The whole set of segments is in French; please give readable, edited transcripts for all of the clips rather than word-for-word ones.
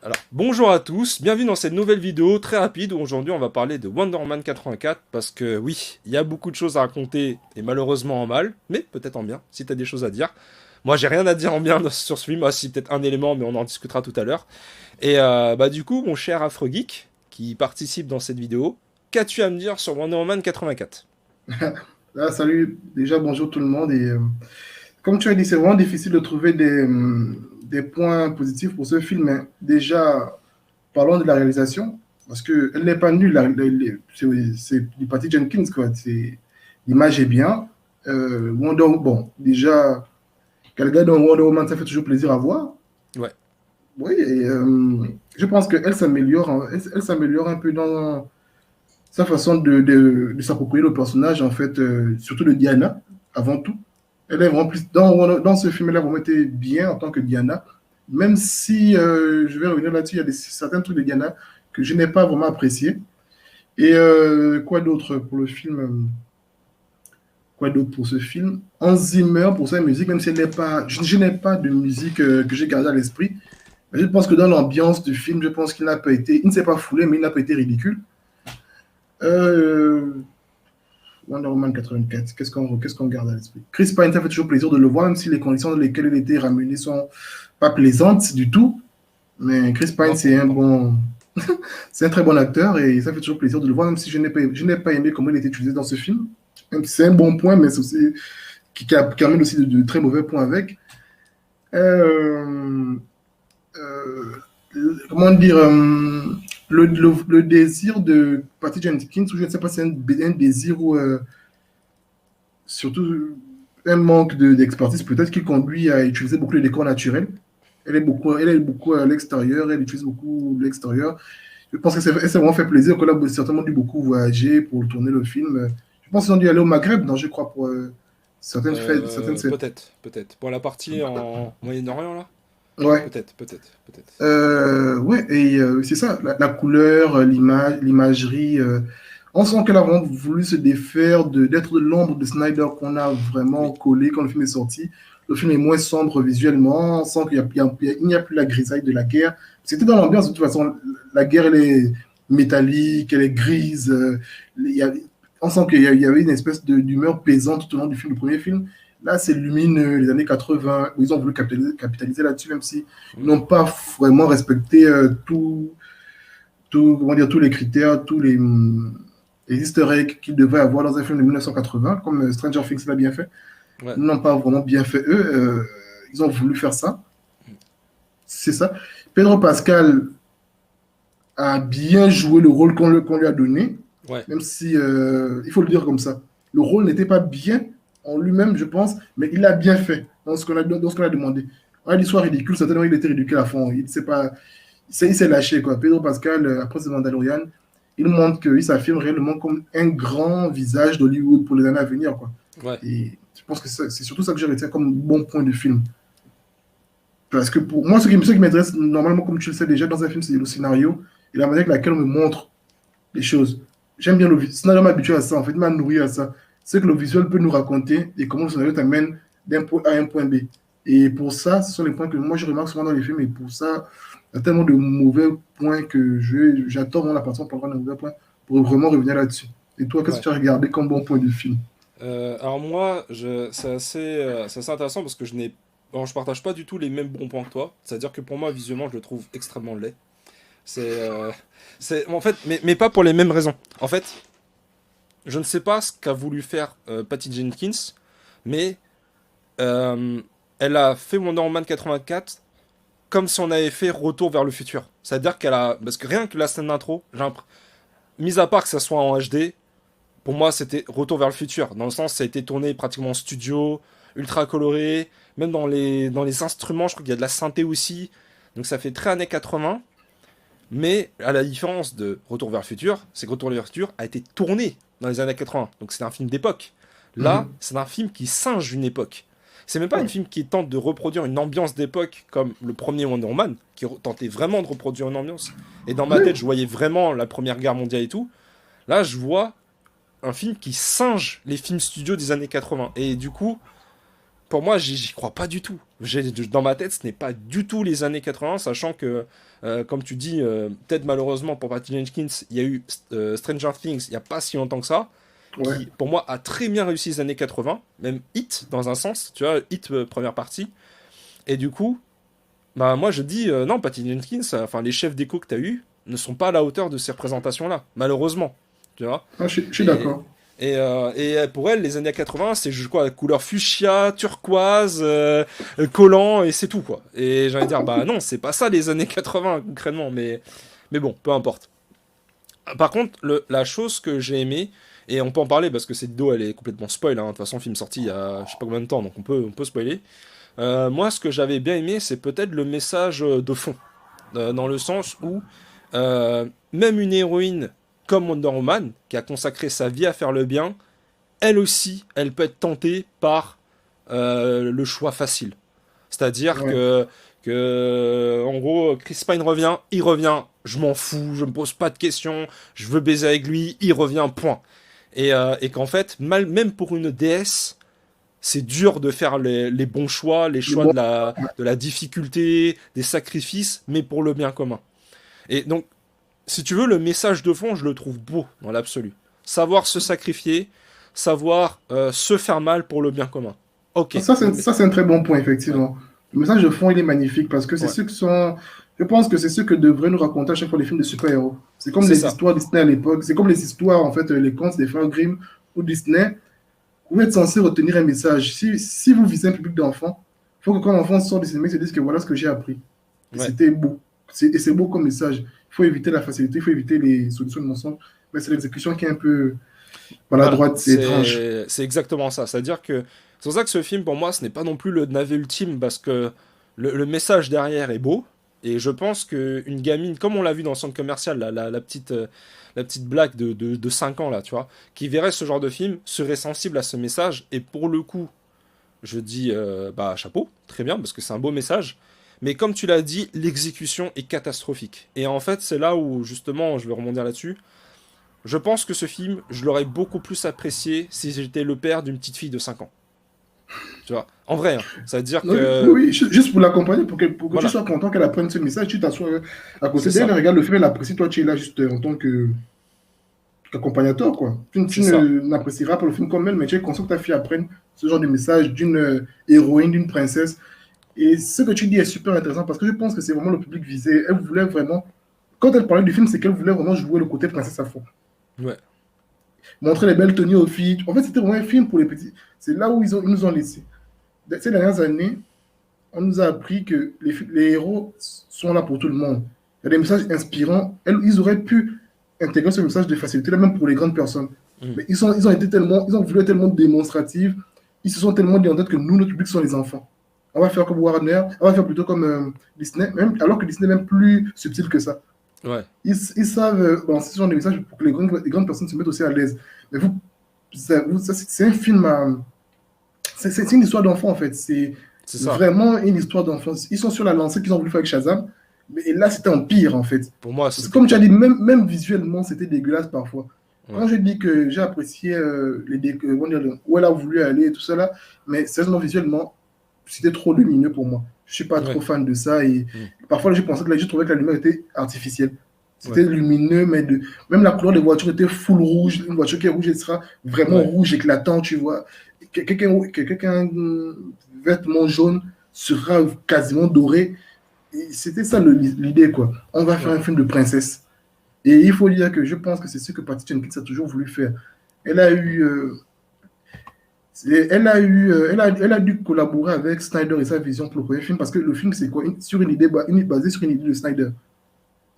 Alors, bonjour à tous, bienvenue dans cette nouvelle vidéo très rapide où aujourd'hui on va parler de Wonder Woman 84 parce que oui, il y a beaucoup de choses à raconter et malheureusement en mal, mais peut-être en bien si t'as des choses à dire. Moi j'ai rien à dire en bien sur ce film, ah, si peut-être un élément mais on en discutera tout à l'heure. Et bah du coup mon cher Afrogeek qui participe dans cette vidéo, qu'as-tu à me dire sur Wonder Woman 84? Salut, déjà bonjour tout le monde. Comme tu as dit, c'est vraiment difficile de trouver des points positifs pour ce film. Mais déjà, parlons de la réalisation, parce qu'elle n'est pas nulle. C'est du Patty Jenkins, quoi. L'image est bien. Bon, déjà, quelqu'un dans Wonder Woman, ça fait toujours plaisir à voir. Ouais. Oui, je pense qu'elle s'améliore, elle s'améliore un peu dans sa façon de s'approprier le personnage, en fait, surtout de Diana, avant tout. Elle est vraiment plus. Dans ce film, elle a vraiment été bien en tant que Diana, même si je vais revenir là-dessus, il y a certains trucs de Diana que je n'ai pas vraiment apprécié. Et quoi d'autre pour le film Quoi d'autre pour ce film Hans Zimmer pour sa musique, même si elle n'est pas. Je n'ai pas de musique que j'ai gardée à l'esprit. Mais je pense que dans l'ambiance du film, je pense qu'il n'a pas été. Il ne s'est pas foulé, mais il n'a pas été ridicule. Euh, Wonder Woman 84, qu'est-ce qu'on garde à l'esprit? Chris Pine, ça fait toujours plaisir de le voir, même si les conditions dans lesquelles il était ramené sont pas plaisantes du tout. Mais Chris Pine, Non, c'est un clairement pas. bon, c'est un très bon acteur et ça fait toujours plaisir de le voir, même si je n'ai pas aimé comment il était utilisé dans ce film. Même si c'est un bon point, mais c'est aussi qui amène aussi de très mauvais points avec. Euh, euh, Comment dire, le désir de Patty Jenkins, ou je ne sais pas si c'est un désir ou surtout un manque d'expertise peut-être qui conduit à utiliser beaucoup les décors naturels. Elle est beaucoup à l'extérieur, elle utilise beaucoup l'extérieur. Je pense qu'elle s'est vraiment fait plaisir, qu'elle a certainement dû beaucoup voyager pour tourner le film. Je pense qu'ils ont dû aller au Maghreb, non, je crois, pour certaines fêtes, certaines scènes. Peut-être, peut-être. Pour la partie en Moyen-Orient là? Ouais. Peut-être, peut-être, peut-être. Ouais, et c'est ça, la couleur, l'image, l'imagerie. On sent qu'elle a vraiment voulu se défaire d'être de l'ombre de Snyder qu'on a vraiment Oui. collé quand le film est sorti. Le film est moins sombre visuellement, on sent qu'il n'y a plus la grisaille de la guerre. C'était dans l'ambiance, de toute façon, la guerre, elle est métallique, elle est grise. On sent qu'il y avait une espèce d'humeur pesante tout au long du film, du premier film. Là, c'est lumineux, les années 80, où ils ont voulu capitaliser là-dessus, même si ils Mm. n'ont pas vraiment respecté comment dire, tous les critères, les easter eggs qu'ils devaient avoir dans un film de 1980, comme Stranger Things l'a bien fait. Ouais. Ils n'ont pas vraiment bien fait eux. Ils ont voulu faire ça. C'est ça. Pedro Pascal a bien joué le rôle qu'on lui a donné, Ouais. même si, il faut le dire comme ça, le rôle n'était pas bien en lui-même, je pense, mais il a bien fait dans ce qu'on a demandé. On a dit soit ridicule, certainement il était ridicule à fond. Il s'est lâché, quoi. Pedro Pascal, après ce Mandalorian, il montre qu'il s'affirme réellement comme un grand visage d'Hollywood pour les années à venir, quoi. Ouais. Et je pense que c'est surtout ça que je retiens comme bon point de film. Parce que pour moi, ce qui m'intéresse normalement, comme tu le sais déjà, dans un film, c'est le scénario et la manière avec laquelle on me montre les choses. J'aime bien le visuel. Le scénario m'a habitué à ça, en fait, il m'a nourri à ça. C'est que le visuel peut nous raconter et comment le scénario t'amène d'un point A à un point B. Et pour ça, ce sont les points que moi je remarque souvent dans les films. Et pour ça, il y a tellement de mauvais points que j'attends vraiment la personne pour avoir de mauvais points pour vraiment revenir là-dessus. Et toi, qu'est-ce que Ouais. tu as regardé comme bon point du film? Alors moi, c'est assez intéressant parce que bon, je partage pas du tout les mêmes bons points que toi. C'est-à-dire que pour moi, visuellement, je le trouve extrêmement laid. En fait, mais pas pour les mêmes raisons. En fait, je ne sais pas ce qu'a voulu faire Patty Jenkins, mais euh, elle a fait Wonder Woman 84 comme si on avait fait Retour vers le futur. C'est-à-dire qu'elle a, parce que rien que la scène d'intro, mis à part que ça soit en HD, pour moi, c'était Retour vers le futur. Dans le sens, ça a été tourné pratiquement en studio, ultra coloré. Même dans les instruments, je crois qu'il y a de la synthé aussi. Donc ça fait très années 80. Mais à la différence de Retour vers le futur, c'est que Retour vers le futur a été tourné dans les années 80. Donc c'est un film d'époque. Là, Mhm. c'est un film qui singe une époque. C'est même pas un Ouais. film qui tente de reproduire une ambiance d'époque comme le premier Wonder Woman, qui tentait vraiment de reproduire une ambiance. Et dans ma tête, je Oui. voyais vraiment la Première Guerre mondiale et tout. Là, je vois un film qui singe les films studio des années 80. Et du coup, Pour moi, j'y crois pas du tout. Dans ma tête, ce n'est pas du tout les années 80, sachant que, comme tu dis, peut-être malheureusement pour Patty Jenkins, il y a eu Stranger Things il n'y a pas si longtemps que ça, Ouais. qui pour moi a très bien réussi les années 80, même Hit dans un sens, tu vois, Hit première partie. Et du coup, bah moi je dis, non, Patty Jenkins, enfin les chefs d'écho que tu as eu ne sont pas à la hauteur de ces représentations-là, malheureusement. Tu vois. Ah, je suis Et, d'accord. et pour elle, les années 80, c'est quoi, la couleur fuchsia, turquoise, collant, et c'est tout, quoi. Et j'ai envie de dire, bah non, c'est pas ça les années 80, concrètement, mais bon, peu importe. Par contre, la chose que j'ai aimé, et on peut en parler parce que cette vidéo, elle est complètement spoil, hein. De toute façon, film sorti il y a je sais pas combien de temps, donc on peut spoiler. Moi, ce que j'avais bien aimé, c'est peut-être le message de fond, dans le sens où même une héroïne comme Wonder Woman, qui a consacré sa vie à faire le bien, elle aussi, elle peut être tentée par le choix facile. C'est-à-dire Ouais. en gros, Chris Pine revient, il revient, je m'en fous, je me pose pas de questions, je veux baiser avec lui, il revient, point. Et qu'en fait, même pour une déesse, c'est dur de faire les bons choix, les Le choix bon, de la difficulté, des sacrifices, mais pour le bien commun. Et donc, si tu veux, le message de fond, je le trouve beau dans l'absolu. Savoir se sacrifier, savoir se faire mal pour le bien commun. Ok. ça, c'est un très bon point, Ouais, effectivement. Le message de fond, il est magnifique parce que c'est ouais, ce que sont. Je pense que c'est ce que devraient nous raconter à chaque fois les films de super-héros. C'est comme c'est les ça. histoires Disney à l'époque. C'est comme les histoires, en fait, les contes des frères Grimm ou Disney. Vous êtes censé retenir un message. Si vous visez un public d'enfants, il faut que quand l'enfant sort du cinéma, il se dise que voilà ce que j'ai appris. Et Ouais. c'était beau. Et c'est beau comme message. Il faut éviter la facilité, il faut éviter les solutions de mensonge. Mais c'est l'exécution qui est un peu Voilà, maladroite, c'est étrange. c'est exactement ça. C'est-à-dire que c'est pour ça que ce film, pour moi, ce n'est pas non plus le navet ultime parce que le message derrière est beau. Et je pense qu'une gamine, comme on l'a vu dans le centre commercial, la petite blague de 5 ans, là, tu vois, qui verrait ce genre de film, serait sensible à ce message. Et pour le coup, je dis, bah, chapeau, très bien, parce que c'est un beau message. Mais comme tu l'as dit, l'exécution est catastrophique. Et en fait, c'est là où, justement, je vais rebondir là-dessus. Je pense que ce film, je l'aurais beaucoup plus apprécié si j'étais le père d'une petite fille de 5 ans. Tu vois, en vrai, hein. Ça veut dire Oui, que. oui, juste pour l'accompagner, pour que tu Voilà, sois content qu'elle apprenne ce message, tu t'assois à côté c'est d'elle, elle ça. regarde le film, elle apprécie, toi tu es là juste en tant qu'accompagnateur, quoi. Tu C'est ça. n'apprécieras pas le film comme elle, mais tu es conscient que ta fille apprenne ce genre de message d'une héroïne, d'une princesse. Et ce que tu dis est super intéressant parce que je pense que c'est vraiment le public visé. Elle voulait vraiment, quand elle parlait du film, c'est qu'elle voulait vraiment jouer le côté princesse à fond. Ouais, Montrer les belles tenues aux filles. En fait, c'était vraiment un film pour les petits. C'est là où ils nous ont laissé. Ces dernières années, on nous a appris que les héros sont là pour tout le monde. Il y a des messages inspirants. Ils auraient pu intégrer ce message de facilité, là, même pour les grandes personnes. mm, Mais ils ont voulu être tellement démonstratifs. Ils se sont tellement dit en tête que nous, notre public, sont les enfants. On va faire comme Warner, on va faire plutôt comme Disney, même, alors que Disney est même plus subtil que ça. ouais, Ils savent lancer ce genre de message pour que les grandes personnes se mettent aussi à l'aise. Mais c'est un film, c'est une histoire d'enfant en fait. C'est c'est ça. vraiment une histoire d'enfant. Ils sont sur la lancée qu'ils ont voulu faire avec Shazam, mais là c'était en pire en fait. Pour moi, Parce que c'était comme tu as pire. dit, même visuellement c'était dégueulasse parfois. Ouais, Quand je dis que j'ai apprécié où elle a voulu aller et tout ça là, mais sérieusement visuellement, c'était trop lumineux pour moi. Je suis pas trop ouais, fan de ça et mm, parfois j'ai pensé que là, je trouvais que la lumière était artificielle. ouais, C'était lumineux, mais même la couleur des voitures était full rouge. Une voiture qui est rouge, elle sera vraiment ouais, rouge, éclatant, tu vois. Quelqu'un vêtement jaune sera quasiment doré. C'était ça l'idée, quoi. On va faire ouais, un film de princesse. Et il faut dire que je pense que c'est ce que Patty Jenkins a toujours voulu faire. Elle a mm, eu, elle a dû collaborer avec Snyder et sa vision pour le premier film parce que le film, c'est quoi? Sur une idée, basée sur une idée de Snyder.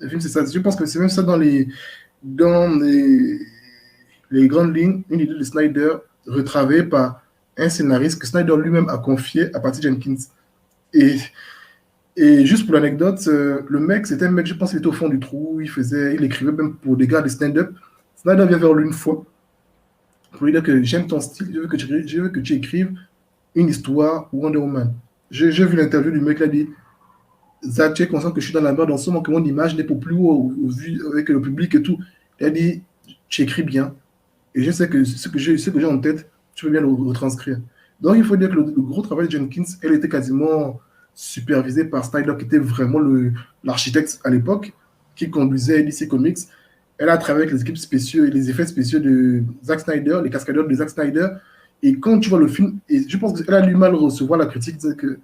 Le film, c'est ça. Je pense que c'est même ça dans les grandes lignes, une idée de Snyder retravaillée par un scénariste que Snyder lui-même a confié à Patty Jenkins. Et, et juste pour l'anecdote, le mec, c'était un mec, je pense qu'il était au fond du trou, il écrivait même pour des gars de stand-up. Snyder vient vers lui une fois pour lui dire que j'aime ton style, je veux que tu écrives une histoire Wonder Woman. J'ai vu l'interview du mec, il a dit Zach, tu es conscient que je suis dans la merde en ce moment, que mon image n'est pas plus haut avec le public et tout. Il a dit, tu écris bien. Et je sais que ce que j'ai en tête, tu peux bien le retranscrire. Donc, il faut dire que le gros travail de Jenkins, elle était quasiment supervisée par Snyder, qui était vraiment l'architecte à l'époque, qui conduisait DC Comics. Elle a travaillé avec les équipes spéciaux et les effets spéciaux de Zack Snyder, les cascadeurs de Zack Snyder. Et quand tu vois le film, et je pense qu'elle a du mal à recevoir la critique, c'est que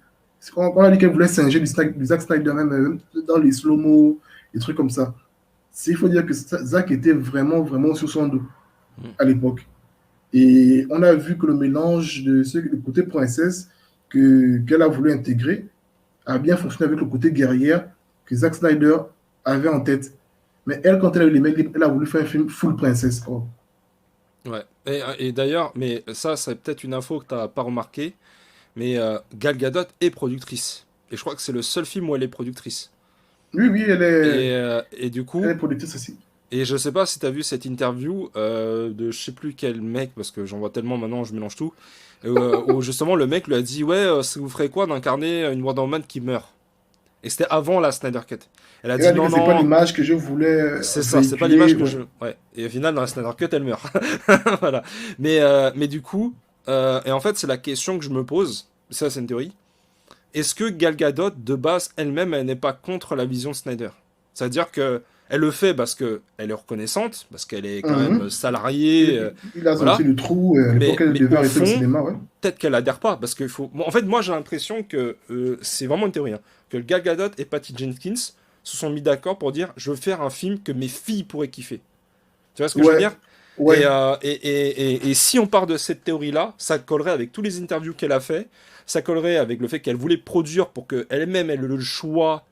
quand on a dit qu'elle voulait singer du Zack Snyder, même dans les slow-mo, des trucs comme ça. Il faut dire que Zack était vraiment, vraiment sur son dos Mm. à l'époque. Et on a vu que le mélange de le côté princesse qu'elle a voulu intégrer a bien fonctionné avec le côté guerrière que Zack Snyder avait en tête. Mais elle, quand elle a eu les mains libres, elle a voulu faire un film full princesse. Oh. Ouais. Et d'ailleurs, mais ça, c'est peut-être une info que t'as pas remarqué, mais Gal Gadot est productrice. Et je crois que c'est le seul film où elle est productrice. Oui, oui, Et du elle coup, est productrice aussi. et je sais pas si t'as vu cette interview de je sais plus quel mec, parce que j'en vois tellement maintenant, je mélange tout, où justement le mec lui a dit, ouais, ça vous ferait quoi d'incarner une Wonder Woman qui meurt? Et c'était avant la Snyder Cut. Elle a Elle a dit dit que non, c'est pas non, l'image que je voulais c'est ça, c'est pas l'image véhiculer. que Ouais. je. Ouais. Et au final, dans la Snyder Cut, elle meurt. Voilà. Mais du coup, et en fait, c'est la question que je me pose, ça c'est une théorie. Est-ce que Gal Gadot, de base, elle-même, elle n'est pas contre la vision de Snyder? C'est-à-dire que elle le fait parce que elle est reconnaissante, parce qu'elle est quand même Mhm. salariée, Il a sorti voilà. le trou. À l'époque, elle Mais devait au arrêter le fond, cinéma. Ouais. peut-être qu'elle adhère pas, parce qu'il faut. Bon, en fait, moi, j'ai l'impression que c'est vraiment une théorie, hein, que Gal Gadot et Patty Jenkins se sont mis d'accord pour dire, je veux faire un film que mes filles pourraient kiffer. Tu vois ce que je veux Ouais. dire? Ouais. Et si on part de cette théorie-là, ça collerait avec tous les interviews qu'elle a fait, ça collerait avec le fait qu'elle voulait produire pour qu'elle-même ait le choix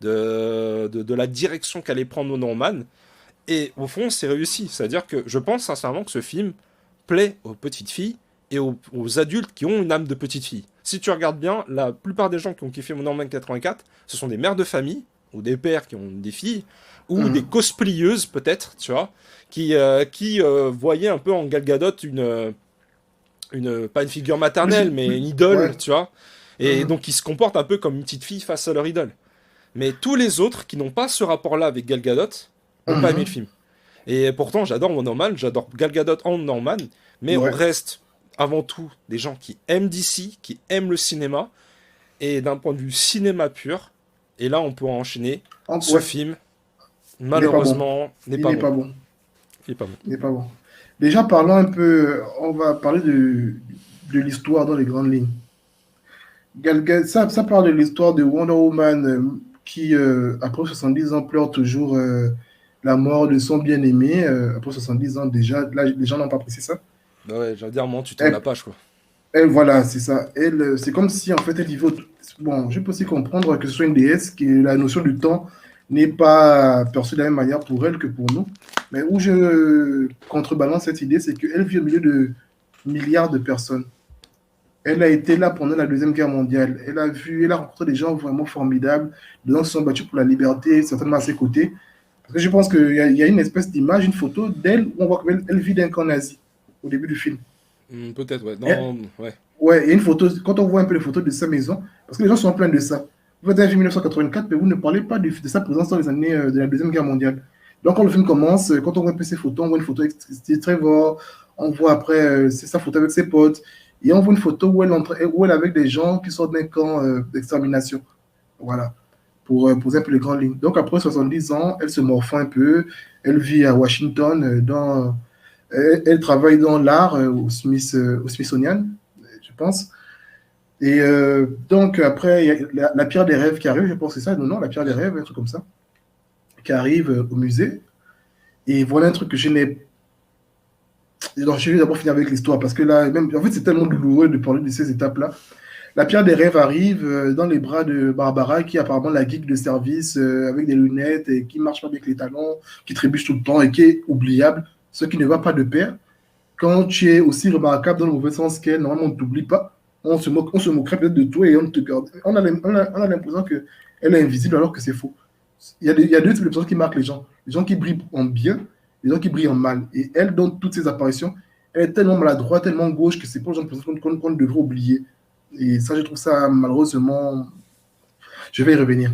de la direction qu'allait prendre Wonder Woman. Et au fond, c'est réussi. C'est-à-dire que je pense sincèrement que ce film plaît aux petites filles et aux adultes qui ont une âme de petite fille. Si tu regardes bien, la plupart des gens qui ont kiffé Wonder Woman 84, ce sont des mères de famille, ou des pères qui ont des filles, ou des Mhm. cosplayeuses peut-être, tu vois, qui voyaient un peu en Gal Gadot pas une figure maternelle, mais une Ouais. idole, tu vois. Et Mhm. donc qui se comportent un peu comme une petite fille face à leur idole. Mais tous les autres qui n'ont pas ce rapport-là avec Gal Gadot n'ont pas aimé le Mhm. film. Et pourtant, j'adore Wonder Woman, j'adore Gal Gadot en Wonder Woman, mais on Ouais. reste avant tout des gens qui aiment DC, qui aiment le cinéma, et d'un point de vue cinéma pur, et là on peut enchaîner, ce Ouais. film, Il n'est pas bon. malheureusement, n'est Il pas n'est bon. pas bon. Il est pas bon. Il n'est pas bon. Déjà, parlons un peu, on va parler de l'histoire dans les grandes lignes. Ça parle de l'histoire de Wonder Woman qui, après 70 ans, pleure toujours la mort de son bien-aimé. Après 70 ans, déjà, là, les gens n'ont pas apprécié ça. Bah ouais, j'allais dire, moi, tu tournes la Elle, page, quoi. voilà, c'est ça. C'est comme si, en fait, elle vivait. Bon, je peux aussi comprendre que ce soit une déesse, que la notion du temps n'est pas perçue de la même manière pour elle que pour nous. Mais où je contrebalance cette idée, c'est qu'elle vit au milieu de milliards de personnes. Elle a été là pendant la Deuxième Guerre mondiale. Elle a rencontré des gens vraiment formidables, des gens qui se sont battus pour la liberté, certainement à ses côtés. Parce que je pense qu'il y a une espèce d'image, une photo d'elle où on voit qu'elle vit d'un camp nazi au début du film. Peut-être, ouais. Et, Non, ouais. ouais, il y a une photo, quand on voit un peu les photos de sa maison, parce que les gens sont pleins de ça. Vous faites un film 1984, mais vous ne parlez pas de sa présence dans les années de la Deuxième Guerre mondiale. Donc, quand le film commence, quand on voit un peu ses photos, on voit une photo avec Steve Trevor, on voit après c'est sa photo avec ses potes, et on voit une photo où elle est avec des gens qui sortent d'un camp d'extermination. Voilà, pour poser un peu les grandes lignes. Donc, après 70 ans, elle se morfond un peu, elle vit à Washington, elle travaille dans l'art au Smithsonian, je pense. Et donc, après, il y a la pierre des rêves qui arrive, je pense que c'est ça, non, la pierre des Ouais. rêves, un truc comme ça, qui arrive au musée. Et voilà un truc que je n'ai. Alors, je vais d'abord finir avec l'histoire, parce que là, même, en fait, c'est tellement douloureux de parler de ces étapes-là. La pierre des rêves arrive dans les bras de Barbara, qui est apparemment la geek de service, avec des lunettes, et qui marche pas avec les talons, qui trébuche tout le temps, et qui est oubliable, ce qui ne va pas de pair. Quand tu es aussi remarquable dans le mauvais sens qu'elle, normalement, on ne t'oublie pas. On se moquerait peut-être de toi et on te garde. On a l'impression qu'elle est invisible alors que c'est faux. Il y a deux types de personnes qui marquent les gens. Les gens qui brillent en bien, les gens qui brillent en mal. Et elle, dans toutes ses apparitions, elle est tellement maladroite, tellement gauche que c'est pas le genre de personne qu'on devrait oublier. Et ça, je trouve ça malheureusement. Je vais y revenir.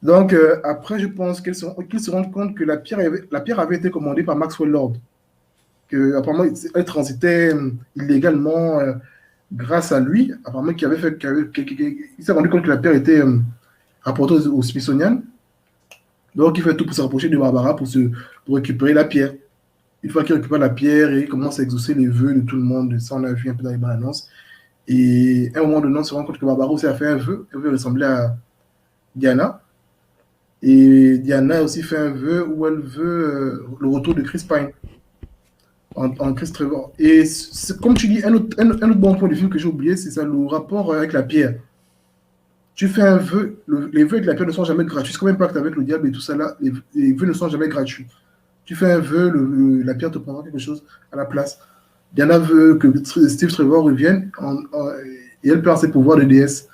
Donc, après, je pense qu'ils se rendent compte que la pierre avait été commandée par Maxwell Lord, que apparemment elle transitait illégalement grâce à lui, apparemment, il s'est rendu compte que la pierre était rapportée au Smithsonian. Donc, il fait tout pour se rapprocher de Barbara pour récupérer la pierre. Une fois qu'il récupère la pierre, il commence à exaucer les vœux de tout le monde. Ça, on a vu un peu dans les bandes annonces. Et à un moment donné, on se rend compte que Barbara aussi a fait un vœu. Elle veut ressembler à Diana. Et Diana a aussi fait un vœu où elle veut le retour de Chris Pine en Chris Trevor. Et comme tu dis, un autre bon point du film que j'ai oublié, c'est ça, le rapport avec la pierre. Tu fais un vœu, les vœux avec la pierre ne sont jamais gratuits. C'est comme un pacte avec le diable et tout ça là, les vœux ne sont jamais gratuits. Tu fais un vœu, la pierre te prendra quelque chose à la place. Diana veut que Steve Trevor revienne et elle perd ses pouvoirs de déesse.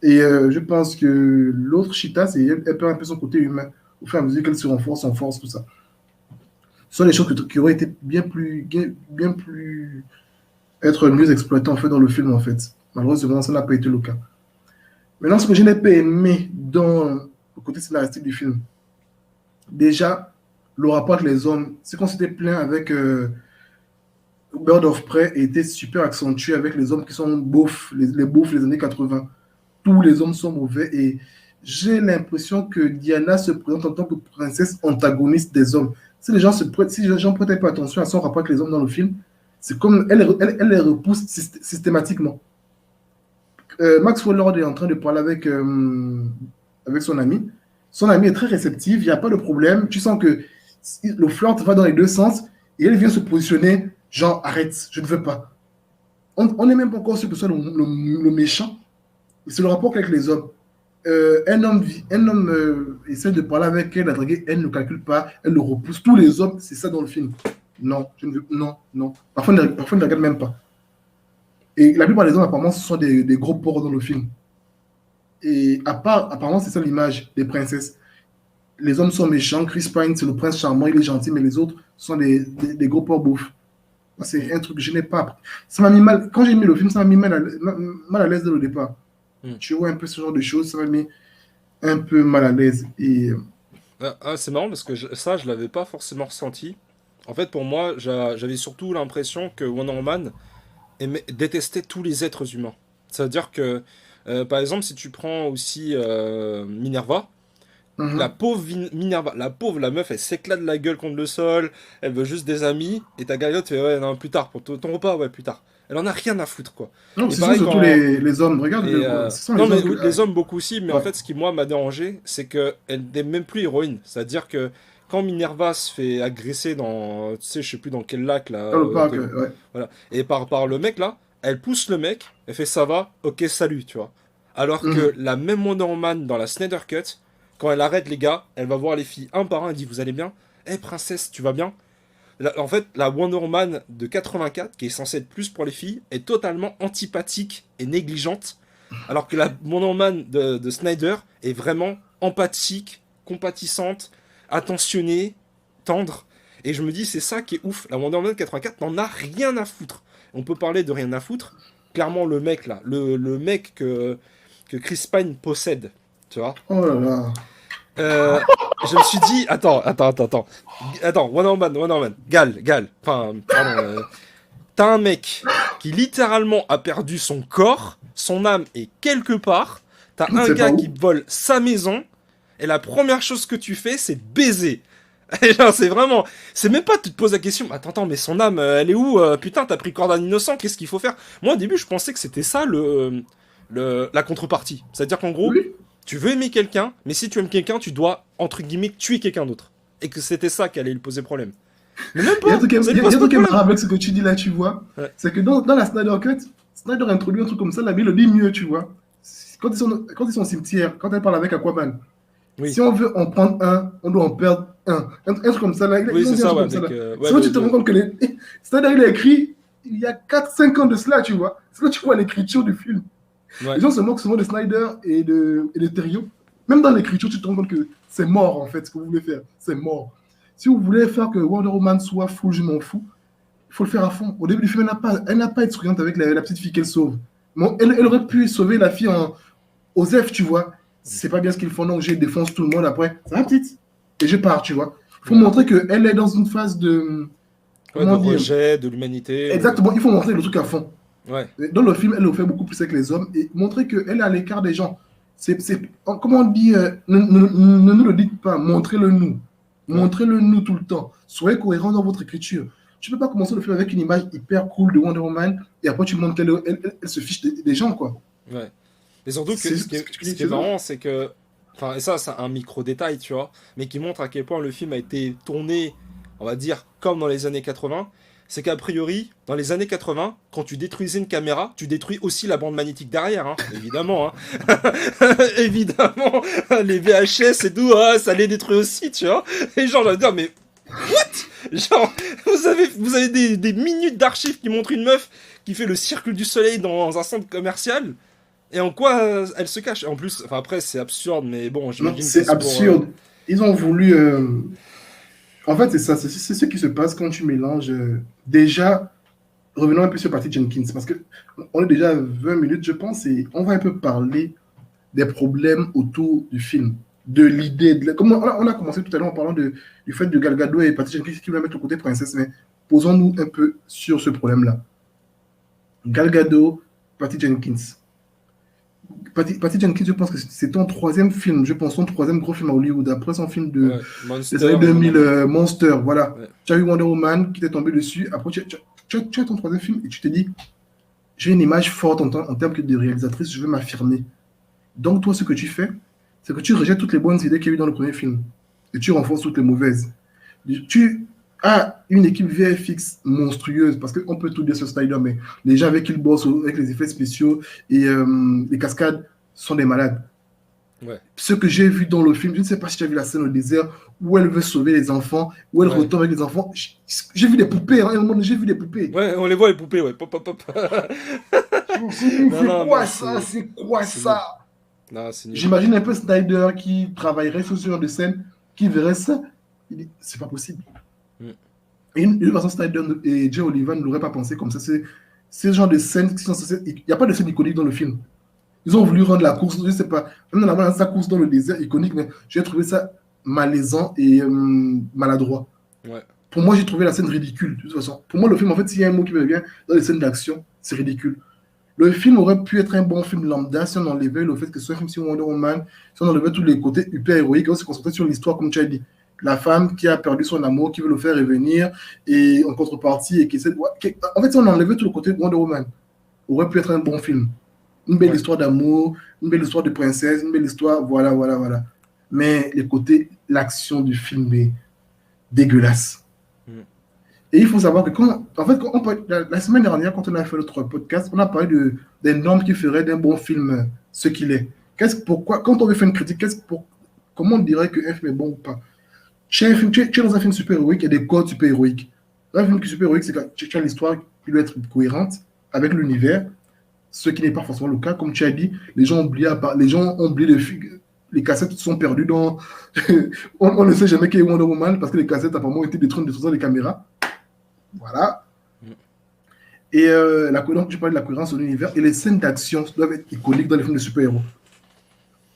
Et je pense que l'autre Cheetah, elle perd un peu son côté humain au fur et à mesure qu'elle se renforce en force, tout ça. Ce sont des choses qui auraient été bien plus être mieux exploitées en fait dans le film en fait. Malheureusement, ça n'a pas été le cas. Maintenant, ce que je n'ai pas aimé dans le côté scénaristique du film, déjà, le rapport avec les hommes, c'est qu'on s'était plaint avec Bird of Prey était super accentué avec les hommes qui sont beaufs, les beaufs des années 80. Tous les hommes sont mauvais et j'ai l'impression que Diana se présente en tant que princesse antagoniste des hommes. Si les gens prêtent pas attention à son rapport avec les hommes dans le film, c'est comme elle les repousse systématiquement. Maxwell Lord est en train de parler avec son ami. Son ami est très réceptif, il n'y a pas de problème. Tu sens que le flirt va dans les deux sens et elle vient se positionner, genre arrête, je ne veux pas. On n'est même pas encore sûr que ce soit le méchant. C'est le rapport avec les hommes. Un homme essaie de parler avec elle, la draguer, elle ne calcule pas, elle le repousse. Tous les hommes, c'est ça dans le film. Non, je ne veux, non, non. Parfois, on ne regarde même pas. Et la plupart des hommes, apparemment, ce sont des gros porcs dans le film. Et apparemment, c'est ça l'image des princesses. Les hommes sont méchants. Chris Pine, c'est le prince charmant, il est gentil, mais les autres sont des gros porcs bouffes. C'est un truc que je n'ai pas appris. Ça m'a mis mal. Quand j'ai mis le film, ça m'a mis mal à l'aise dès le départ. Tu vois un peu ce genre de choses, ça m'a mis un peu mal à l'aise. Et C'est marrant parce que je l'avais pas forcément ressenti. En fait, pour moi, j'avais surtout l'impression que Wonder Woman détestait tous les êtres humains. C'est-à-dire que, par exemple, si tu prends aussi Minerva, la pauvre Minerva, la meuf, elle s'éclate la gueule contre le sol, elle veut juste des amis, et ta Galiote fait ouais, non, plus tard, pour ton repas, ouais, plus tard. Elle en a rien à foutre, quoi. non, Et ce sont pareil surtout quand. les hommes. Regarde, ce sont les Non, mais hommes oui, les hommes beaucoup aussi, mais en ouais. fait, ce qui, moi, m'a dérangé, c'est qu'elle n'est même plus héroïne. C'est-à-dire que quand Minerva se fait agresser dans, tu sais, je sais plus dans quel lac, là, Dans le parc, ouais. voilà, et par le mec, là, elle pousse le mec, elle fait ça va, ok, salut, tu vois. Alors que la même Wonder Woman dans la Snyder Cut, quand elle arrête les gars, elle va voir les filles un par un, elle dit vous allez bien? Eh princesse, tu vas bien? En fait, la Wonder Woman de 84, qui est censée être plus pour les filles, est totalement antipathique et négligente, alors que la Wonder Woman de Snyder est vraiment empathique, compatissante, attentionnée, tendre. Et je me dis, c'est ça qui est ouf. La Wonder Woman de 84 n'en a rien à foutre. On peut parler de rien à foutre. Clairement, le mec là, le mec que Chris Pine possède, tu vois. Oh là là. Je me suis dit, attends, Wonder Woman, Gal, enfin, pardon, t'as un mec qui littéralement a perdu son corps, son âme est quelque part, t'as un gars qui vole sa maison, et la première chose que tu fais, c'est baiser. Et là, c'est vraiment, c'est même pas, tu te poses la question, attends, mais son âme, elle est où? Putain, t'as pris corps d'un innocent, qu'est-ce qu'il faut faire? Moi, au début, je pensais que c'était ça la contrepartie. C'est-à-dire qu'en gros, Oui. tu veux aimer quelqu'un, mais si tu aimes quelqu'un, tu dois, entre guillemets, tuer quelqu'un d'autre. Et que c'était ça qui allait lui poser problème. Mais même Il y a pas, un truc ça lui pose pas de qui est problème. marrant avec ce que tu dis là, tu vois. Ouais. C'est que dans la Snyder Cut, Snyder introduit un truc comme ça, la vie le dit mieux, tu vois. Quand ils sont au cimetière, quand elle parle avec Aquaman, Oui, si on veut en prendre un, on doit en perdre un. Un truc comme ça, là. oui, Ils ont c'est dit un ça, truc ouais, comme ça, là. avec, C'est là que tu te rends compte que Snyder, il a écrit il y a 4-5 ans de cela, tu vois. C'est là que tu vois l'écriture du film. ouais. Les gens se moquent souvent de Snyder et de Terrio. Même dans l'écriture, tu te rends compte que c'est mort, en fait, ce que vous voulez faire. C'est mort. Si vous voulez faire que Wonder Woman soit full, je m'en fous, il faut le faire à fond. Au début du film, elle n'a pas été souriante avec la petite fille qu'elle sauve. Bon, elle aurait pu sauver la fille aux F, tu vois. C'est pas bien ce qu'ils font, donc je défonce tout le monde après. Ça va, petite. Et je pars, tu vois. Il faut montrer qu'elle est dans une phase de. Ouais, de Comment dire? rejet, de l'humanité. Exactement, il faut montrer le truc à fond. Ouais, Dans le film, elle le fait beaucoup plus avec les hommes et montrer qu'elle est à l'écart des gens. Comment on dit, ne nous le dites pas, montrez-le nous. ouais, Montrez-le nous tout le temps. Soyez cohérent dans votre écriture. Tu ne peux pas commencer le film avec une image hyper cool de Wonder Woman et après tu montres qu'elle se fiche des gens, quoi. ouais. Et surtout que C'est ce que tu ce dis, qui est c'est ça? marrant, c'est que. Enfin, et ça, c'est un micro-détail, tu vois, mais qui montre à quel point le film a été tourné, on va dire, comme dans les années 80. C'est qu'a priori, dans les années 80, quand tu détruisais une caméra, tu détruis aussi la bande magnétique derrière, hein, évidemment. Hein. Évidemment, les VHS et tout, ah, ça les détruit aussi, tu vois. Et genre, j'allais dire, mais genre, vous avez des minutes d'archives qui montrent une meuf qui fait le cirque du soleil dans un centre commercial. Et en quoi elle se cache? En plus, enfin après c'est absurde, mais bon, Non, j'imagine que c'est c'est pour. absurde. Ils ont voulu. En fait, c'est ça. C'est ce qui se passe quand tu mélanges. Déjà, revenons un peu sur Patty Jenkins, parce que on est déjà à 20 minutes, je pense, et on va un peu parler des problèmes autour du film, de l'idée. Comme on a commencé tout à l'heure en parlant du fait de Gal Gadot et Patty Jenkins qui veulent mettre le côté princesse, mais posons-nous un peu sur ce problème-là. Gal Gadot, Patty Jenkins. Patty Jenkins, je pense que c'est ton troisième film, je pense son troisième gros film à Hollywood, après son film Ouais, des Monster années à mon 2000, avis. Monster, voilà. Ouais, Tu as eu Wonder Woman qui t'est tombé dessus, après tu as ton troisième film et tu te dis, j'ai une image forte en termes de réalisatrice, je veux m'affirmer. Donc toi, ce que tu fais, c'est que tu rejettes toutes les bonnes idées qu'il y a eu dans le premier film et tu renforces toutes les mauvaises. Tu as une équipe VFX monstrueuse parce qu'on peut tout dire sur Snyder, mais les gens avec qui ils bossent, avec les effets spéciaux et les cascades sont des malades. ouais, Ce que j'ai vu dans le film, je ne sais pas si tu as vu la scène au désert où elle veut sauver les enfants, où elle ouais. retourne avec les enfants. J'ai vu des poupées, hein, j'ai vu des poupées. Ouais, on les voit les poupées, ouais. Pop, pop, pop. Je me suis dit, Non, c'est non, mais quoi ça? C'est quoi c'est nul. ça? Non, c'est nul. J'imagine un peu Snyder qui travaillerait sur ce genre de scène, qui verrait ça. Il dit, c'est pas possible. Mm. Et une façon, Snyder et Jay Oliver ne l'auraient pas pensé comme ça. C'est ce genre de scène qui sont censées. Il n'y a pas de scène iconique dans le film. Ils ont voulu rendre la course, je ne sais pas, même dans sa course dans le désert iconique, mais j'ai trouvé ça malaisant et maladroit. Ouais, Pour moi, j'ai trouvé la scène ridicule, de toute façon. Pour moi, le film, en fait, s'il y a un mot qui me vient dans les scènes d'action, c'est ridicule. Le film aurait pu être un bon film lambda si on enlevait le fait que ce soit un film sur Wonder Woman, si on enlevait tous les côtés hyper héroïques, on se concentrait sur l'histoire, comme tu as dit. La femme qui a perdu son amour, qui veut le faire revenir, et en contrepartie, et qui essaie. En fait, si on enlevait tout le côté de Wonder Woman, aurait pu être un bon film. Une belle ouais, histoire d'amour, une belle histoire de princesse, une belle histoire, voilà, voilà, voilà. Mais les côtés, l'action du film est dégueulasse. mm, Et il faut savoir que en fait, la semaine dernière, quand on a fait notre podcast, on a parlé des normes qui feraient d'un bon film ce qu'il est. Pourquoi, quand on veut faire une critique, comment on dirait qu'un film est bon ou pas? Tu es dans un film super-héroïque, il y a des codes super-héroïques. Dans un film qui est super-héroïque, c'est que tu as l'histoire qui doit être cohérente avec l'univers, ce qui n'est pas forcément le cas. Comme tu as dit, les gens ont oublié les cassettes sont perdues dans. On ne sait jamais qui est Wonder Woman parce que les cassettes apparemment ont été détruites de des caméras. Voilà. mm. Et donc, tu parles de la cohérence de l'univers et les scènes d'action doivent être iconiques dans les films de super-héros.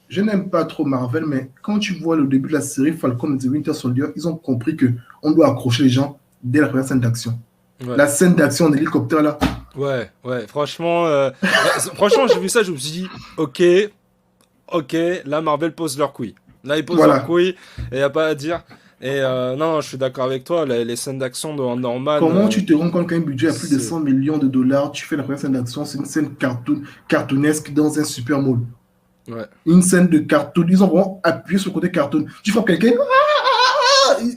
Je n'aime pas trop Marvel, mais quand tu vois le début de la série Falcon et The Winter Soldier, ils ont compris que on doit accrocher les gens dès la première scène d'action. Ouais, La scène d'action en hélicoptère, là, ouais, ouais. Franchement, franchement, j'ai vu ça, je me suis dit, ok, ok, là Marvel pose leur couille. Là ils posent leur voilà. couille, et y a pas à dire. Et non, je suis d'accord avec toi, les scènes d'action de Wonder Woman, Comment tu te rends compte qu'un budget à plus de c'est 100 millions de dollars, tu fais la première scène d'action, c'est une scène cartoonesque dans un super mall. ouais, Une scène de cartoon, ils ont vraiment appuyé sur le côté cartoon. Tu vois quelqu'un,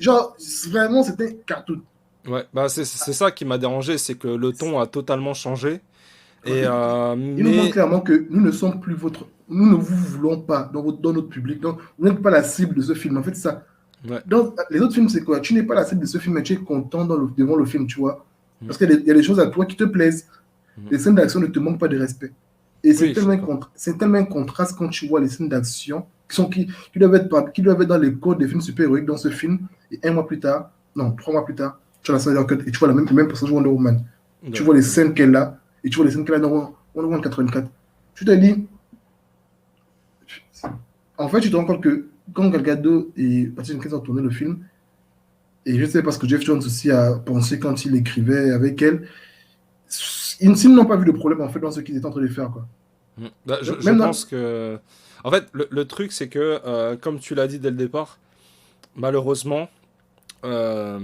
genre, vraiment, c'était cartoon. ouais. Bah c'est ça qui m'a dérangé, c'est que le ton a totalement changé. Et Il nous montre mais clairement que nous ne sommes plus votre. Nous ne vous voulons pas dans notre public. Donc, vous n'êtes pas la cible de ce film. En fait, c'est ça. ouais, Dans les autres films, c'est quoi? Tu n'es pas la cible de ce film, mais tu es content devant le film, tu vois. mm, Parce qu'il y a des choses à toi qui te plaisent. mm. Les scènes d'action ne te manquent pas de respect. Et Oui, je suis d'accord. c'est tellement un contraste quand tu vois les scènes d'action qui doivent qui doivent être dans les codes des films super-héroïques dans ce film. Et un mois plus tard, non, 3 mois plus tard, tu as la Snyder Cut et tu vois le même personnage Wonder Woman. Tu Ouais, vois les ouais. scènes qu'elle a et tu vois les scènes qu'elle a dans Wonder Woman 84. Tu te dis, en fait, tu te rends compte que quand Gal Gadot et Patty Jenkins ont tourné le film, et je sais parce que Jeff Jones aussi a pensé quand il écrivait avec elle, S'ils n'ont pas vu de problème en fait dans ce qu'ils étaient en train de faire, quoi. Bah, je Même dans... pense que. En fait, le truc, c'est que, comme tu l'as dit dès le départ, malheureusement, euh,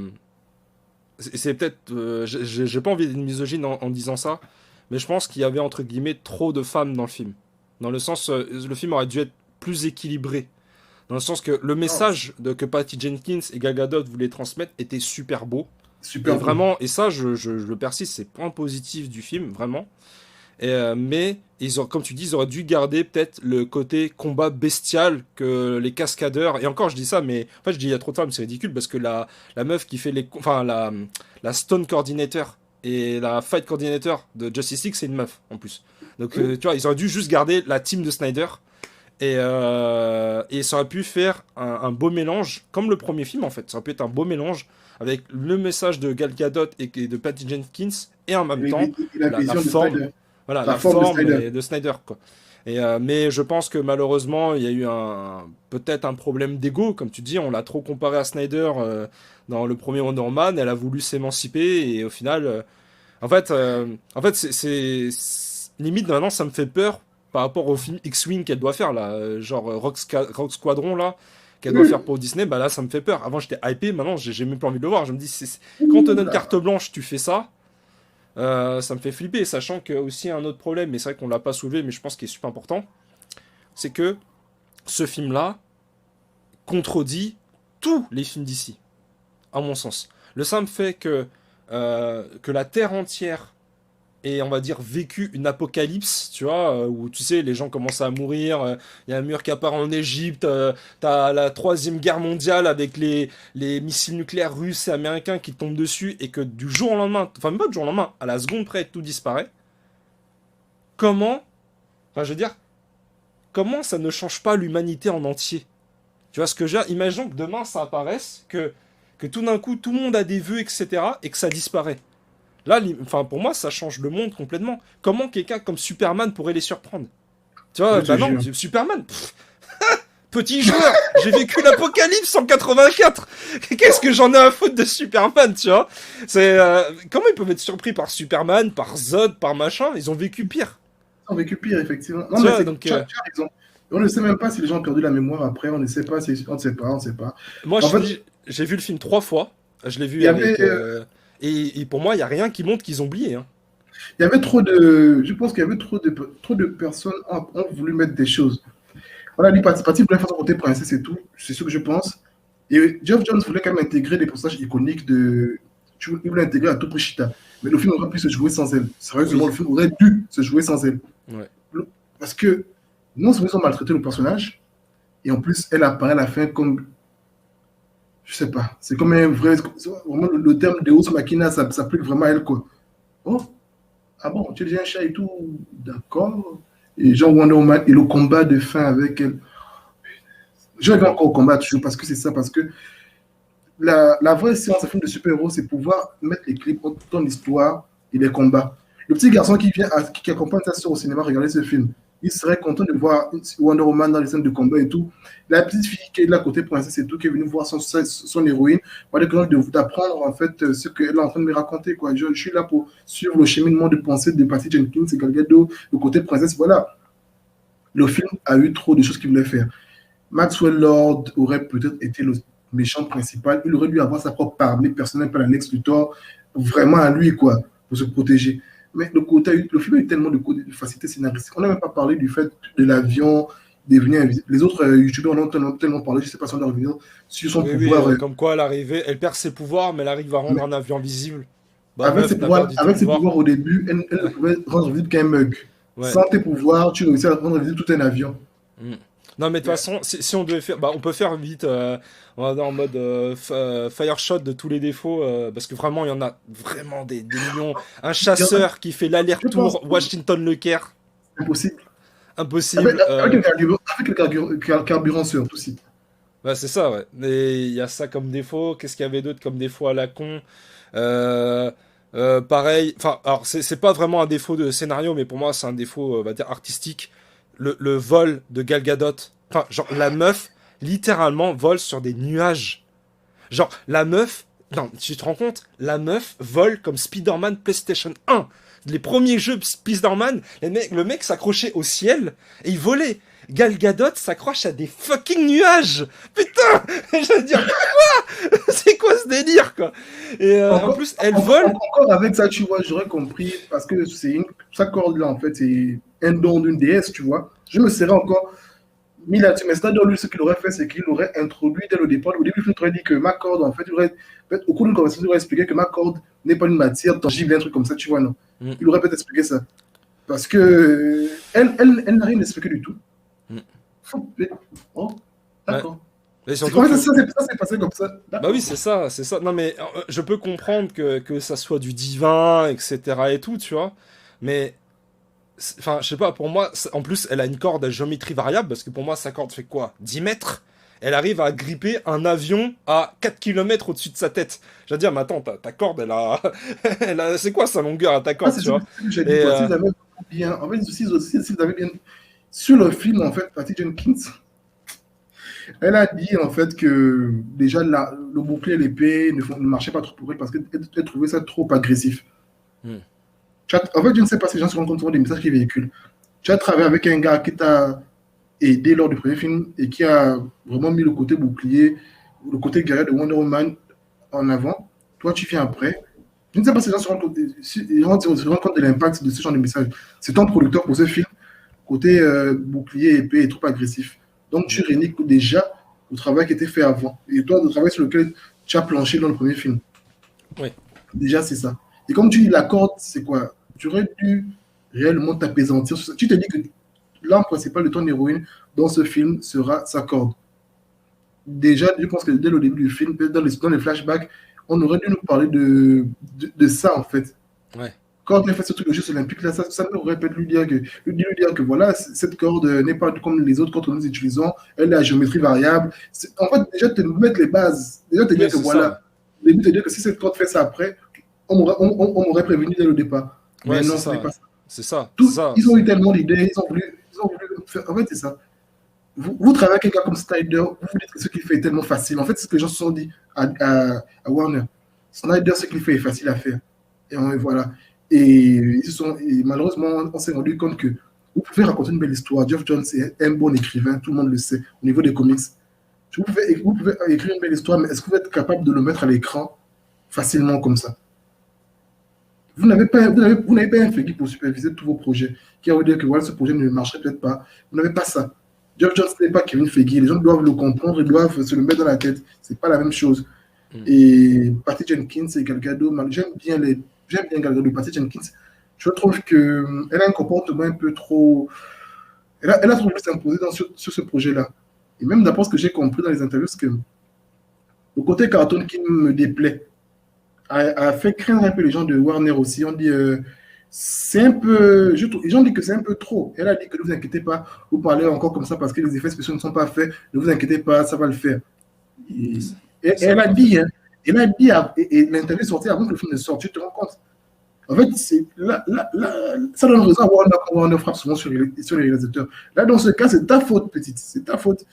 c'est peut-être. J'ai pas envie d'être misogyne en disant ça, mais je pense qu'il y avait, entre guillemets, trop de femmes dans le film. Dans le sens. Le film aurait dû être plus équilibré. Dans le sens que le Non, message que Patty Jenkins et Gal Gadot voulaient transmettre était super beau. Et super beau. vraiment, et ça, je le persiste, c'est point positif du film, vraiment. Mais comme tu dis, ils auraient dû garder peut-être le côté combat bestial que les cascadeurs. Et encore, je dis ça, mais en fait, je dis il y a trop de femmes, c'est ridicule parce que la meuf qui fait enfin la stone coordinator et la fight coordinator de Justice League, c'est une meuf en plus. Donc Oui, tu vois, ils auraient dû juste garder la team de Snyder et ça aurait pu faire un beau mélange, comme le premier film en fait. Ça aurait pu être un beau mélange avec le message de Gal Gadot et de Patty Jenkins et en même temps et la la vision de forme, Snyder. voilà, La la forme de forme Snyder. de Snyder, quoi. Mais je pense que malheureusement, il y a eu peut-être un problème d'ego, comme tu dis, on l'a trop comparé à Snyder dans le premier Wonder Woman, elle a voulu s'émanciper et au final, en fait, limite maintenant ça me fait peur par rapport au film X-Wing qu'elle doit faire là, genre Rock Squadron là, qu'elle doit Oui, faire pour Disney, bah là ça me fait peur. Avant j'étais hypé, maintenant j'ai même plus envie de le voir. Je me dis, quand on te oui, donne bah, carte blanche, tu fais ça. Ça me fait flipper, sachant que aussi un autre problème, mais c'est vrai qu'on l'a pas soulevé, mais je pense qu'il est super important, c'est que ce film-là contredit tous les films d'ici, à mon sens. Le simple fait que la Terre entière ait, on va dire, vécu une apocalypse, tu vois, où tu sais, les gens commencent à mourir, il y a un mur qui apparaît en Égypte, t'as la troisième guerre mondiale avec les missiles nucléaires russes et américains qui tombent dessus, et que du jour au lendemain, enfin même pas du jour au lendemain, à la seconde près, tout disparaît. Comment, enfin je veux dire, comment ça ne change pas l'humanité en entier? Tu vois ce que je veux dire? Imaginons que demain ça apparaisse, que tout d'un coup tout le monde a des vœux, etc., et que ça disparaît. Là, enfin, pour moi, ça change le monde complètement. Comment quelqu'un comme Superman pourrait les surprendre? Tu je vois, te bah non, jure. Superman, petit joueur, j'ai vécu l'apocalypse en 84. Qu'est-ce que j'en ai à foutre de Superman, tu vois? Comment ils peuvent être surpris par Superman, par Zod, par machin? Ils ont vécu pire. On a vécu pire, effectivement. Non, Tu mais vois, c'est, donc tu as raison. On ne sait même pas si les gens ont perdu la mémoire après. On ne sait pas, on ne sait pas, on ne sait pas. moi, En je te fait, dis, j'ai vu le film 3 fois. Je l'ai il vu y avait, avec. Et pour moi, il y a rien qui montre qu'ils ont oublié. Hein. il y avait trop de. Je pense qu'il y avait trop de personnes ont voulu mettre des choses. Voilà, lui, parti voulait faire son côté princesse et tout. C'est ce que je pense. Et Geoff Jones voulait quand même intégrer des personnages iconiques de. Il voulait intégrer à tout prix Cheetah. Mais le film aurait pu se jouer sans elle. Sérieusement, Oui. le film aurait dû se jouer sans elle. Ouais. Parce que non seulement ils ont maltraité le personnage, et en plus, elle apparaît à la fin comme, je sais pas, c'est comme un vrai, vraiment le terme Deus Machina, ça s'applique vraiment à elle, quoi. Oh, ah bon, tu es déjà un chat et tout, d'accord. Et genre Wonder Woman, et le combat de fin avec elle. Je regarde encore au combat toujours parce que c'est ça, parce que la vraie séance de film de super-héros, c'est pouvoir mettre les clips entre ton histoire et les combats. Le petit garçon qui accompagne sa soeur au cinéma regarder ce film, il serait content de voir Wonder Woman dans les scènes de combat et tout. La petite fille qui est de la côté princesse et tout, qui est venue voir son héroïne, moi, d'apprendre en fait ce qu'elle est en train de me raconter. Quoi. Je suis là pour suivre le cheminement de pensée de Patty Jenkins et Gal Gadot, le côté princesse. Voilà, le film a eu trop de choses qu'il voulait faire. Maxwell Lord aurait peut-être été le méchant principal. Il aurait dû avoir sa propre armée personnelle par Lex Luthor, vraiment à lui, quoi, pour se protéger. Mais le film a eu tellement de facilité scénaristique. On n'a même pas parlé du fait de l'avion devenir invisible. Les autres youtubeurs en ont tellement parlé, je ne sais pas si on doit revenir sur son Oui, oui, pouvoir. comme quoi elle arrivait, elle perd ses pouvoirs, mais elle arrive à rendre Mais un avion visible. Bah meuf, t'as perdu tes avec ses pouvoirs. pouvoirs au début, elle ne Ouais, pouvait rendre visible qu'un mug. ouais. Sans tes pouvoirs, tu réussis à rendre visible tout un avion. Mm. Non, mais de toute façon, si on devait faire, bah, on peut faire vite, on va en mode fire shot de tous les défauts, parce que vraiment, il y en a vraiment des millions. Un chasseur qui fait Je pense l'aller-retour que Washington-Le Caire, c'est impossible. impossible. Avec le carburant surtout aussi. Bah, c'est ça, ouais. Et il y a ça comme défaut. Qu'est-ce qu'il y avait d'autre comme défaut à la con? Euh, pareil, enfin, alors c'est pas vraiment un défaut de scénario, mais pour moi, c'est un défaut, on va dire, artistique. Le vol de Gal Gadot. Enfin, genre, la meuf, littéralement, vole sur des nuages. Genre, la meuf, non, tu te rends compte? La meuf vole comme Spider-Man PlayStation 1. Les premiers jeux Spider-Man, le mec s'accrochait au ciel et il volait. Gal Gadot s'accroche à des fucking nuages. Putain, je veux dire quoi? C'est quoi ce délire quoi? Et en plus, elle vole. Encore avec ça, tu vois, j'aurais compris parce que sa corde là en fait, c'est un don d'une déesse, tu vois. Je me serais encore mis là-dessus, mais c'est-à-dire lui, ce qu'il aurait fait, c'est qu'il aurait introduit dès le départ. Au début, il aurait dit que ma corde, en fait, au cours d'une conversation, il aurait expliqué que ma corde n'est pas une matière tangible, un truc comme ça, tu vois, non. Mm. Il aurait peut-être expliqué ça. Parce que elle n'a rien expliqué du tout. Mm. Oh, d'accord. Ouais. C'est comment ça s'est passé comme ça? Bah oui, c'est ça, c'est ça. Non mais je peux comprendre que ça soit du divin, etc. et tout, tu vois. Mais enfin, je sais pas, pour moi, en plus, elle a une corde à géométrie variable, parce que pour moi, sa corde fait quoi? 10 mètres? Elle arrive à gripper un avion à 4 km au-dessus de sa tête. Je veux dire, mais attends, ta corde, c'est quoi sa longueur à ta corde, tu vois? C'est ce que j'ai dit, Et quoi. Si vous avez bien, en fait, si vous avez bien, sur le film, en fait, Patty Jenkins, elle a dit, en fait, que déjà, le bouclier et l'épée ne marchaient pas trop pour elle parce qu'elle trouvait ça trop agressif. Hmm. En fait, je ne sais pas si les gens se rendent compte des messages qu'ils véhiculent. Tu as travaillé avec un gars qui t'a aidé lors du premier film et qui a vraiment mis le côté bouclier, le côté guerrier de Wonder Woman en avant. Toi, tu viens après. Je ne sais pas si les gens se rendent compte, se rendent compte de l'impact de ce genre de message. C'est ton producteur pour ce film, côté bouclier, épée et trop agressif. Donc, tu réunis déjà le travail qui était fait avant. Et toi, le travail sur lequel tu as planché dans le premier film. Oui. Déjà, c'est ça. Et comme tu dis, la corde, c'est quoi? Tu aurais dû réellement t'apaisantir sur ça. Tu te dis que l'arme principale de ton héroïne dans ce film sera sa corde. Déjà, je pense que dès le début du film, peut-être dans les flashbacks, on aurait dû nous parler de ça, en fait. Ouais. Quand elle fait ce truc de Jeux olympiques, là, ça aurait pu lui dire que voilà, cette corde n'est pas comme les autres cordes que nous utilisons, elle est à géométrie variable. En fait, déjà, te mettre les bases, déjà te dire que voilà, au début, te dire que si cette corde fait ça après, on m'aurait prévenu dès le départ. Ouais, mais non, c'est ce n'est ça. pas ça. C'est ça. Ils ont eu tellement d'idées, ils ont voulu faire. En fait, c'est ça. Vous travaillez avec un gars comme Snyder, vous vous dites que ce qu'il fait est tellement facile. En fait, c'est ce que les gens se sont dit à Warner. Snyder, ce qu'il fait est facile à faire. Et voilà. Et malheureusement, on s'est rendu compte que vous pouvez raconter une belle histoire. Geoff Johns est un bon écrivain, tout le monde le sait, au niveau des comics. Vous pouvez écrire une belle histoire, mais est-ce que vous êtes capable de le mettre à l'écran facilement comme ça? Vous n'avez pas un Feggy pour superviser tous vos projets, qui va vous dire que voilà, ce projet ne marcherait peut-être pas. Vous n'avez pas ça. Geoff Johns n'est pas Kevin Feige. Les gens doivent le comprendre, ils doivent se le mettre dans la tête. C'est pas la même chose. Et Patty Jenkins et Gal Gadot, j'aime bien Gal Gadot. Patty Jenkins, je trouve qu'elle a un comportement un peu trop. Elle a trop voulu s'imposer sur ce projet-là. Et même d'après ce que j'ai compris dans les interviews, c'est que le côté cartoon qui me déplaît a fait craindre un peu les gens de Warner aussi. On dit c'est un peu. Les gens disent que c'est un peu trop. Elle a dit que ne vous inquiétez pas, vous parlez encore comme ça parce que les effets spéciaux ne sont pas faits. Ne vous inquiétez pas, ça va le faire. Et elle a dit, et l'interview est sortie avant que le film ne sorte, tu te rends compte. En fait, ça donne raison à Warner quand Warner frappe souvent sur les réalisateurs. Là, dans ce cas, c'est ta faute, petite. C'est ta faute.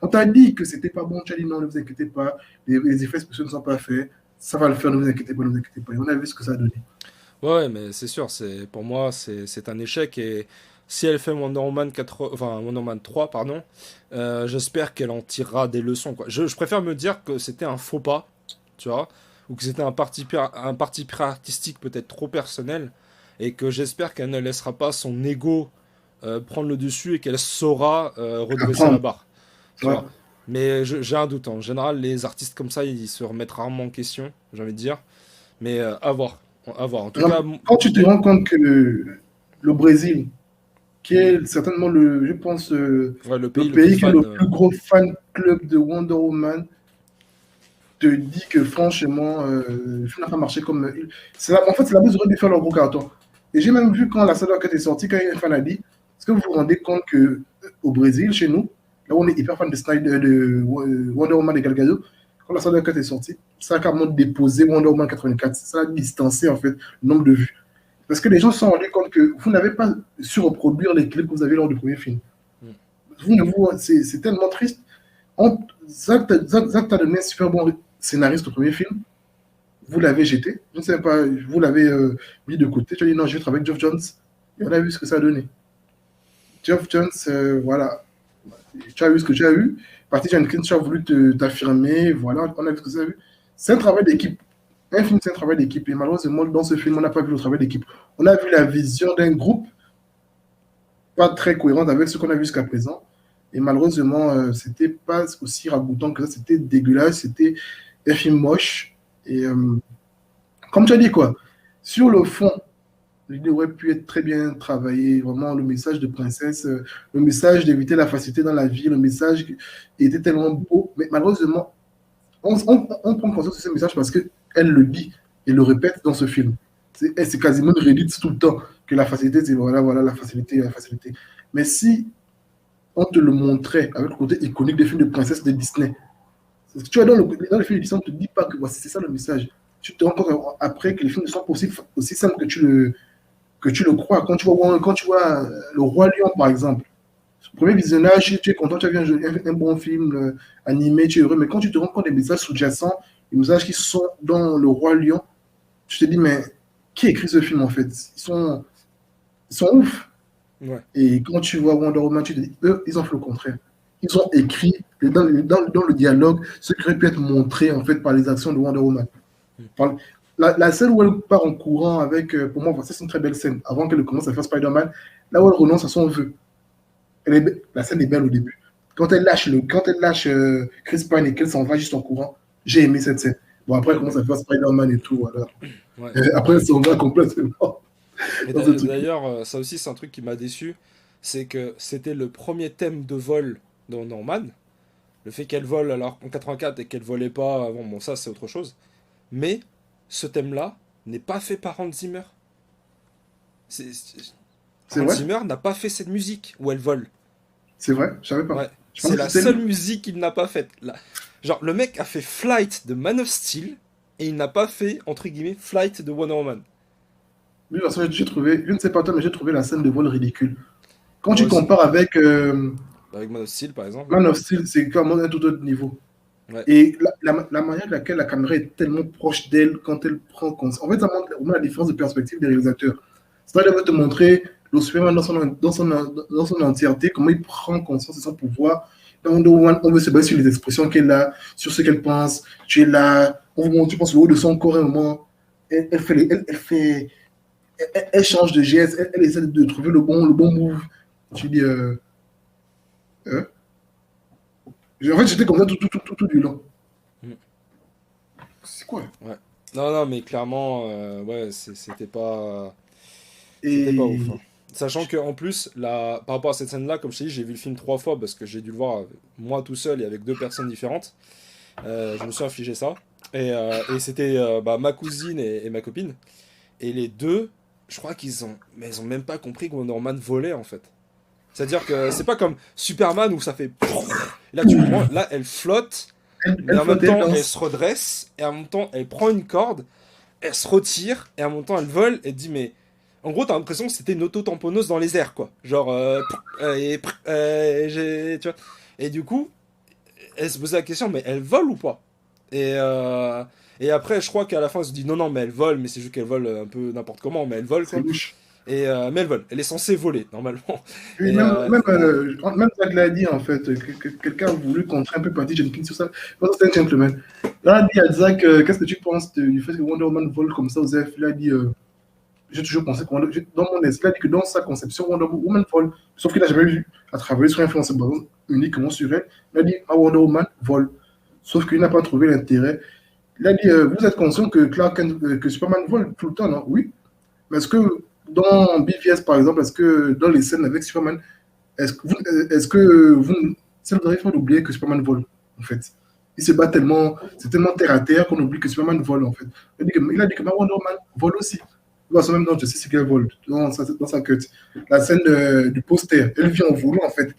On t'a dit que c'était pas bon, tu as dit non, ne vous inquiétez pas, les effets spéciaux ne sont pas faits, ça va le faire, ne vous inquiétez pas, ne vous inquiétez pas. Et on a vu ce que ça a donné. Ouais, mais c'est sûr, pour moi, c'est un échec. Et si elle fait Wonder Woman 4, enfin, Wonder Woman 3, pardon, j'espère qu'elle en tirera des leçons, quoi. Je préfère me dire que c'était un faux pas, tu vois, ou que c'était un parti pris artistique peut-être trop personnel, et que j'espère qu'elle ne laissera pas son ego prendre le dessus et qu'elle saura redresser la barre. Tu vois. Mais j'ai un doute. En général, les artistes comme ça, ils se remettent rarement en question, j'ai envie de dire. Mais à voir. À voir. En tout cas, quand tu te rends compte que le Brésil, qui est certainement je pense, le pays qui est le plus gros fan club de Wonder Woman, te dit que franchement, le film n'a pas marché comme. En fait, c'est la base de faire leur gros carton. Et j'ai même vu quand la salle est sortie, quand un fan a dit, est-ce que vous vous rendez compte qu'au Brésil, chez nous, là où on est hyper fan de Wonder Woman et Gal Gadot, quand la salle est sortie, ça a carrément déposé Wonder Woman 84. Ça a distancé en fait le nombre de vues. Parce que les gens se sont rendus compte que vous n'avez pas su reproduire les clips que vous avez lors du premier film. C'est tellement triste. Zach t'a donné un super bon scénariste au premier film. vous l'avez jeté, je ne sais pas, vous l'avez mis de côté, tu as dit non, je vais travailler avec Geoff Jones, et on a vu ce que ça a donné. Geoff Jones, voilà, tu as eu ce que tu as eu, Patty Jenkins, tu as voulu t'affirmer, voilà, on a vu ce que ça a eu. C'est un travail d'équipe. Un film, c'est un travail d'équipe. Et malheureusement, dans ce film, on n'a pas vu le travail d'équipe. On a vu la vision d'un groupe pas très cohérente avec ce qu'on a vu jusqu'à présent. Et malheureusement, c'était pas aussi ragoûtant que ça. C'était dégueulasse. C'était un film moche. Et comme tu as dit, quoi, sur le fond, l'idée aurait pu être très bien travaillée. Vraiment, le message de princesse, le message d'éviter la facilité dans la vie, le message était tellement beau. Mais malheureusement, on prend conscience de ce message parce qu'elle le dit et le répète dans ce film. C'est quasiment une redite tout le temps que la facilité, c'est voilà, voilà, la facilité, la facilité. Mais si on te le montrait avec le côté iconique des films de princesse de Disney, tu vois, dans le film de Disney, on ne te dit pas que voici, c'est ça le message. Tu te rends compte après que les films ne sont pas aussi simples que tu le crois. Quand tu vois Le Roi Lion, par exemple, premier visionnage, tu es content, tu as vu un bon film animé, tu es heureux, mais quand tu te rends compte des messages sous-jacents, les messages qui sont dans Le Roi Lion, tu te dis, mais qui écrit ce film en fait? Ils sont ouf. Ouais. Et quand tu vois Wonder Woman, tu te dis, eux, ils ont fait le contraire. Ils ont écrit dans le dialogue ce qui aurait pu être montré en fait par les actions de Wonder Woman. Par, la scène où elle part en courant avec, pour moi, ça c'est une très belle scène, avant qu'elle commence à faire Spider-Man, là où elle renonce à son vœu. La scène est belle au début. Quand elle lâche Chris Pine et qu'elle s'en va juste en courant, j'ai aimé cette scène. Bon, après, elle commence à faire Spider-Man et tout, voilà. Ouais. Après, elle s'en va complètement. Et Dans ce truc. d'ailleurs, ça aussi, c'est un truc qui m'a déçu. C'est que c'était le premier thème de vol dans Norman. Le fait qu'elle vole alors en 84 et qu'elle volait pas avant, bon, ça, c'est autre chose. Mais ce thème-là n'est pas fait par Hans Zimmer. C'est Hans vrai? Zimmer n'a pas fait cette musique où elle vole. C'est vrai? Je savais pas. Ouais. Je C'est pensais que la c'était seule lui. musique qu'il n'a pas faite. Genre, le mec a fait Flight de Man of Steel et il n'a pas fait, entre guillemets, Flight de Wonder Woman. Lui, de toute façon, j'ai trouvé, je ne sais pas toi, mais j'ai trouvé la scène de vol ridicule. Quand Moi tu aussi. compares avec Avec Man of Steel, par exemple. Man of Steel, c'est quand même un tout autre niveau. Ouais. Et la manière de laquelle la caméra est tellement proche d'elle quand elle prend conscience. En fait, ça montre vraiment la différence de perspective des réalisateurs. C'est-à-dire qu'elle veut te montrer le Superman dans son entièreté, comment il prend conscience de son pouvoir. Dans Wonder Woman, on veut se baser sur les expressions qu'elle a, sur ce qu'elle pense. Tu es là, on vous montre, tu penses le haut de son corps un moment. Elle change de geste, elle essaie de trouver le bon move. Tu dis, hein? En fait, j'étais comme ça tout du long. Mm. C'est quoi? Ouais. Non, non, mais clairement, ouais, c'était pas ouf, hein. Et Sachant que en plus, par rapport à cette scène-là, comme je t'ai dit, j'ai vu le film 3 fois parce que j'ai dû le voir moi tout seul et avec deux personnes différentes. Je me suis infligé ça. Et c'était bah, ma cousine et ma copine. Et les deux, je crois mais ils ont même pas compris que Wonder Woman volait en fait. C'est-à-dire que c'est pas comme Superman où ça fait. Là, tu comprends, là, elle flotte, mais elle en même flotte, elle temps, elle danse. se redresse, et en même temps, elle prend une corde, elle se retire, et en même temps, elle vole, et dit, mais. En gros, t'as l'impression que c'était une auto-tamponneuse dans les airs, quoi. Genre, tu vois. Et du coup, elle se posait la question, mais elle vole ou pas? Et, euh, et après, je crois qu'à la fin, elle se dit, non, non, mais elle vole, mais c'est juste qu'elle vole un peu n'importe comment, mais elle vole, C'est quoi. louche. Mais elle vole, elle est censée voler, normalement. Puis Et, même Zach l'a dit, en fait, que quelqu'un a voulu contrer un peu Patty Jenkins sur ça. Je pense que c'était un gentleman. Là, il a dit à Zach, qu'est-ce que tu penses du fait que Wonder Woman vole comme ça aux F? Il a dit, j'ai toujours pensé que dans mon esprit, il a dit que dans sa conception, Wonder Woman vole. Sauf qu'il n'a jamais eu à travailler sur influence uniquement sur elle. Il a dit, ah, Wonder Woman vole. Sauf qu'il n'a pas trouvé l'intérêt. Il a dit, vous êtes conscient que que Superman vole tout le temps, non? Oui. Mais est-ce que dans BVS, par exemple, est-ce que dans les scènes avec Superman, est-ce que vous, ça nous arrive pas d'oublier que Superman vole, en fait? Il se bat tellement, c'est tellement terre à terre qu'on oublie que Superman vole, en fait. Il a dit que Wonder Woman vole aussi. Dans ce même temps, je sais ce qu'elle vole dans sa cut. La scène du poster, elle vient en volant, en fait.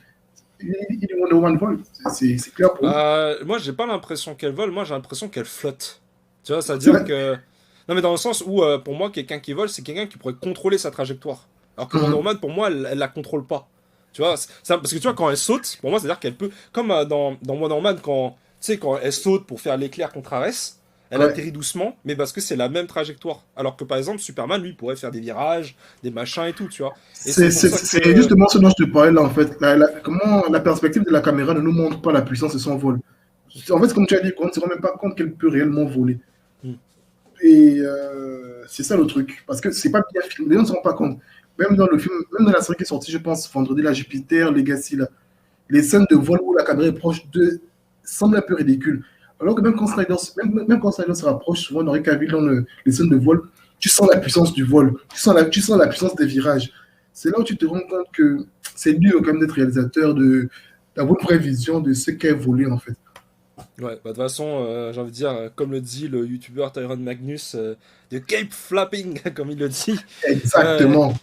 Il dit Wonder Woman vole. C'est clair pour moi. moi, j'ai pas l'impression qu'elle vole, moi, j'ai l'impression qu'elle flotte. Tu vois, C'est c'est-à-dire vrai. que. Non, mais dans le sens où, pour moi, quelqu'un qui vole, c'est quelqu'un qui pourrait contrôler sa trajectoire. Alors que Wonder Mhm. Woman, pour moi, elle la contrôle pas. Tu vois, parce que tu vois, quand elle saute, pour moi, c'est-à-dire qu'elle peut. Comme dans Wonder Woman, quand, tu sais, quand elle saute pour faire l'éclair qu'on traverse, elle Ouais. atterrit doucement, mais parce que c'est la même trajectoire. Alors que par exemple, Superman, lui, pourrait faire des virages, des machins et tout, tu vois. Et c'est pour ça C'est que. justement ce dont je te parlais là, en fait. Comment la perspective de la caméra ne nous montre pas la puissance de son vol. En fait, comme tu as dit, on ne se rend même pas compte qu'elle peut réellement voler. Hmm. Et c'est ça le truc. Parce que c'est pas bien filmé. Les gens ne se rendent pas compte. Même dans le film, même dans la série qui est sortie, je pense, vendredi, la Jupiter, Legacy, là, les scènes de vol où la caméra est proche de semblent un peu ridicules. Alors que même quand Snyder se rapproche, souvent dans les dans les scènes de vol, tu sens la puissance du vol, tu sens la puissance des virages. C'est là où tu te rends compte que c'est dur quand même d'être réalisateur, d'avoir une vraie vision de ce qu'est voler en fait. Ouais, bah, de toute façon, j'ai envie de dire, comme le dit le youtubeur Tyron Magnus, de cape flapping, comme il le dit. Ouais, Exactement.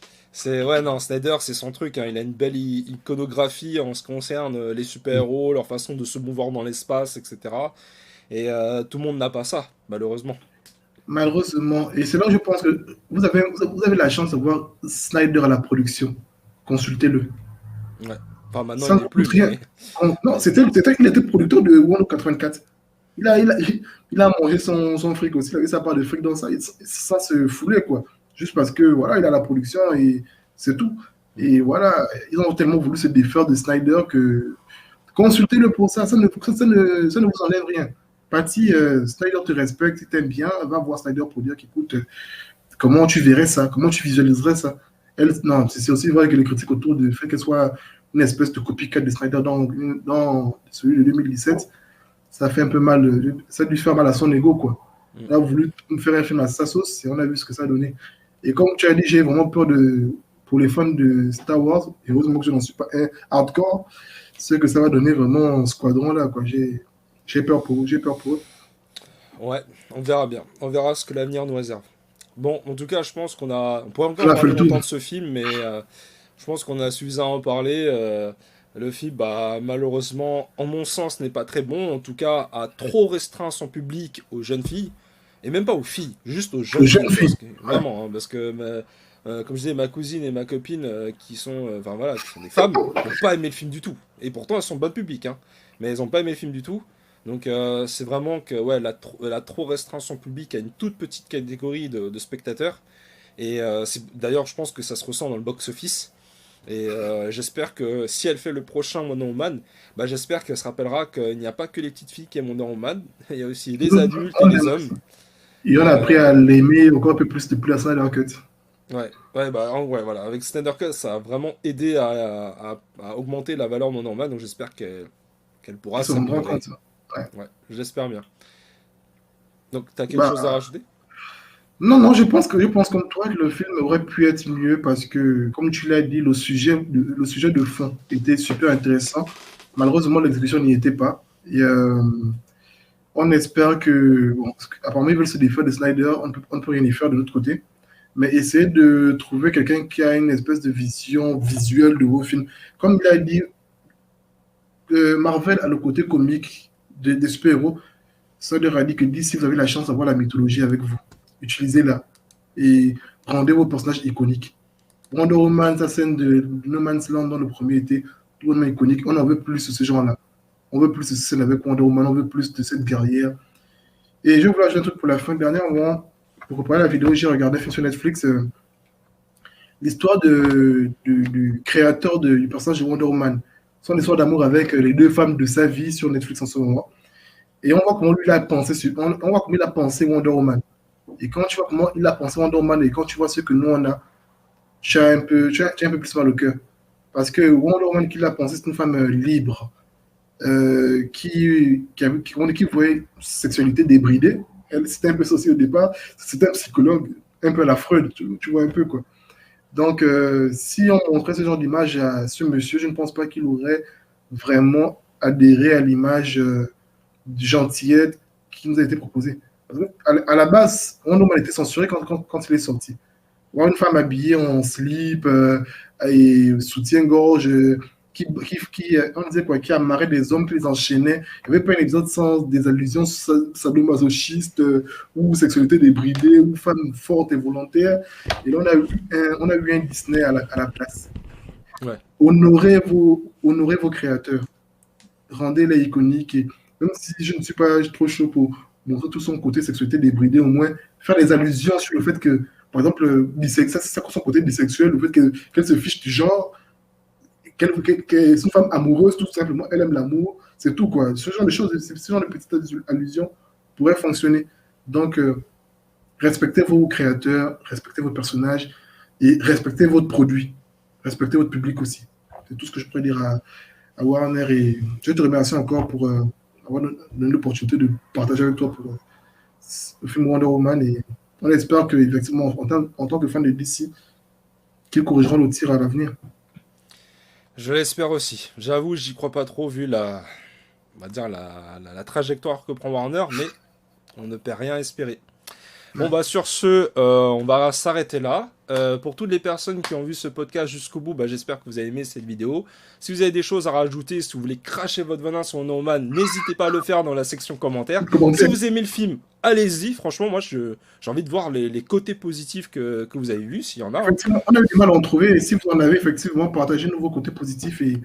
ouais, non, Snyder, c'est son truc, hein. Il a une belle iconographie en ce qui concerne les super-héros, leur façon de se mouvoir dans l'espace, etc. Et tout le monde n'a pas ça, malheureusement. Malheureusement. Et c'est là où je pense que vous avez la chance de voir Snyder à la production. Consultez-le. Ouais. Enfin, maintenant, Ça il ne n'est plus, coûte rien. mais. Non, il était producteur de Wonder 84. Il a mangé son fric aussi. Il avait sa part de fric dans ça. Ça se foulait, quoi. Juste parce que, voilà, il a la production et c'est tout. Et voilà, ils ont tellement voulu se défaire de Snyder que consultez-le pour ça. Ça ne vous enlève rien. Patty, Snyder te respecte, il t'aime bien. Va voir Snyder pour dire qu'écoute, comment tu verrais ça? Comment tu visualiserais ça? Non, c'est aussi vrai que les critiques autour du fait qu'elle soit une espèce de copycat de Snyder dans celui de 2017, ça fait un peu mal, ça lui fait mal à son ego, quoi. Mm. Il a voulu me faire un film à sa sauce et on a vu ce que ça a donné. Et comme tu as dit, j'ai vraiment peur pour les fans de Star Wars, et heureusement que je n'en suis pas un hardcore, ce que ça va donner vraiment en squadron là, quoi. J'ai peur pour eux. Ouais, on verra bien. On verra ce que l'avenir nous réserve. Bon, en tout cas, je pense qu'on a. On pourrait On encore a fait parler le tour. longtemps de ce film, mais je pense qu'on a suffisamment parlé. Le film, bah, malheureusement, en mon sens, n'est pas très bon. En tout cas, a trop restreint son public aux jeunes filles. Et même pas aux filles, juste aux Les jeunes jeunes filles. filles. Parce que, Ouais. vraiment, hein, parce que, comme je disais, ma cousine et ma copine, qui sont, enfin voilà, qui sont des femmes, n'ont pas aimé le film du tout. Et pourtant, elles sont bon public, hein. Mais elles n'ont pas aimé le film du tout. Donc c'est vraiment que ouais, elle a trop restreint son public à une toute petite catégorie de spectateurs. Et d'ailleurs, je pense que ça se ressent dans le box-office. Et j'espère que si elle fait le prochain Wonder Woman, bah, j'espère qu'elle se rappellera qu'il n'y a pas que les petites filles qui aiment Wonder Woman, il y a aussi les adultes et On les aime hommes. ça. Et on a appris Euh, à l'aimer encore un peu plus depuis la Snyder Cut. ouais, ouais, bah, ouais, voilà. Avec Snyder Cut, ça a vraiment aidé à augmenter la valeur de Wonder Woman, donc j'espère qu'elle pourra Ils se rendront s'améliorer. compte. Ouais. Ouais, j'espère bien. Donc, t'as quelque chose à Bah, rajouter? non, non, je pense comme toi que le film aurait pu être mieux parce que, comme tu l'as dit, le sujet de fond était super intéressant. Malheureusement, l'exécution n'y était pas. Et on espère que, bon, apparemment, ils veulent se défaire de Snyder, on ne peut rien y faire de l'autre côté. Mais essayer de trouver quelqu'un qui a une espèce de vision visuelle de vos films. Comme il a dit, Marvel a le côté comique des super-héros. Snyder a dit que d'ici, vous avez la chance d'avoir la mythologie avec vous. Utilisez-la et rendez vos personnages iconiques. Wonder Woman, sa scène de No Man's Land dans le premier était totalement iconique. On en veut plus de ce genre-là. On veut plus de cette scène avec Wonder Woman, on veut plus de cette guerrière. Et je voulais ajouter un truc pour la fin. Dernièrement, pour préparer la vidéo, j'ai regardé un film sur Netflix, l'histoire du créateur du personnage de Wonder Woman. Son histoire d'amour avec les deux femmes de sa vie sur Netflix en ce moment. Et on voit comment lui il a pensé, on voit comment il a pensé Wonder Woman. Et quand tu vois comment il a pensé Wonder Woman et quand tu vois ce que nous on a, tu as un peu plus mal au cœur. Parce que Wonder Woman qu'il a pensé, c'est une femme libre, qui voyait sexualité débridée. Elle, c'était un peu ça aussi au départ. C'était un psychologue, un peu à la Freud, tu vois un peu quoi. Donc, si on montrait ce genre d'image à ce monsieur, je ne pense pas qu'il aurait vraiment adhéré à l'image gentillette qui nous a été proposée. À la base, Wonder Woman était censuré quand il est sorti. Voir une femme habillée en slip et soutien-gorge on disait quoi, qui amarrait des hommes, qui les enchaînait. Il n'y avait pas un épisode sans des allusions sadomasochistes ou sexualité débridée ou femme forte et volontaire. Et là, on a eu un Disney à la place. Ouais. Honorez vos créateurs. Rendez-les iconiques. Et même si je ne suis pas trop chaud pour montrer tout son côté sexualité débridé, au moins faire des allusions sur le fait que, par exemple, ça son côté bisexuel, le fait qu'elle se fiche du genre, qu'elle est une femme amoureuse, tout simplement, elle aime l'amour, c'est tout, quoi. Ce genre de choses, ce genre de petites allusions pourraient fonctionner. Donc, respectez vos créateurs, respectez vos personnages et respectez votre produit. Respectez votre public aussi. C'est tout ce que je pourrais dire à Warner. Et je te remercie encore pour avoir donné l'opportunité de partager avec toi pour le film Wonder Woman. Et on espère qu'effectivement, en tant que fan de DC, qu'ils corrigeront le tir à l'avenir. Je l'espère aussi. J'avoue, j'y crois pas trop vu on va dire la trajectoire que prend Warner, mais on ne peut rien espérer. Bon bah sur ce, on va s'arrêter là. Pour toutes les personnes qui ont vu ce podcast jusqu'au bout, bah, j'espère que vous avez aimé cette vidéo. Si vous avez des choses à rajouter, si vous voulez cracher votre venin sur Wonder Woman, n'hésitez pas à le faire dans la section commentaires. Si vous aimez le film, allez-y. Franchement, moi j'ai envie de voir les côtés positifs que vous avez vus, s'il y en a. Effectivement, on a eu du mal à en trouver. Et si vous en avez, effectivement, partagez-nous vos côtés positifs. Et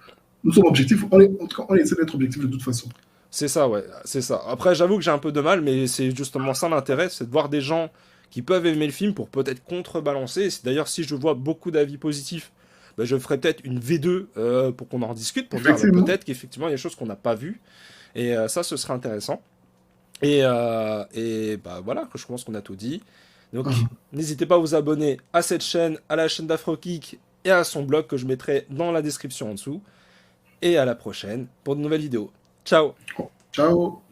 nous sommes objectifs. En tout cas, on essaie d'être objectifs de toute façon. C'est ça, ouais, c'est ça. Après, j'avoue que j'ai un peu de mal, mais c'est justement ça l'intérêt, c'est de voir des gens qui peuvent aimer le film pour peut-être contrebalancer. D'ailleurs, si je vois beaucoup d'avis positifs, bah, je ferai peut-être une V2 pour qu'on en discute, pour dire bah, peut-être qu'effectivement il y a des choses qu'on n'a pas vues. Et ça, ce serait intéressant. Et bah voilà, je pense qu'on a tout dit. Donc, n'hésitez pas à vous abonner à cette chaîne, à la chaîne d'Afrokick et à son blog que je mettrai dans la description en dessous. Et à la prochaine pour de nouvelles vidéos. Ciao. Ciao.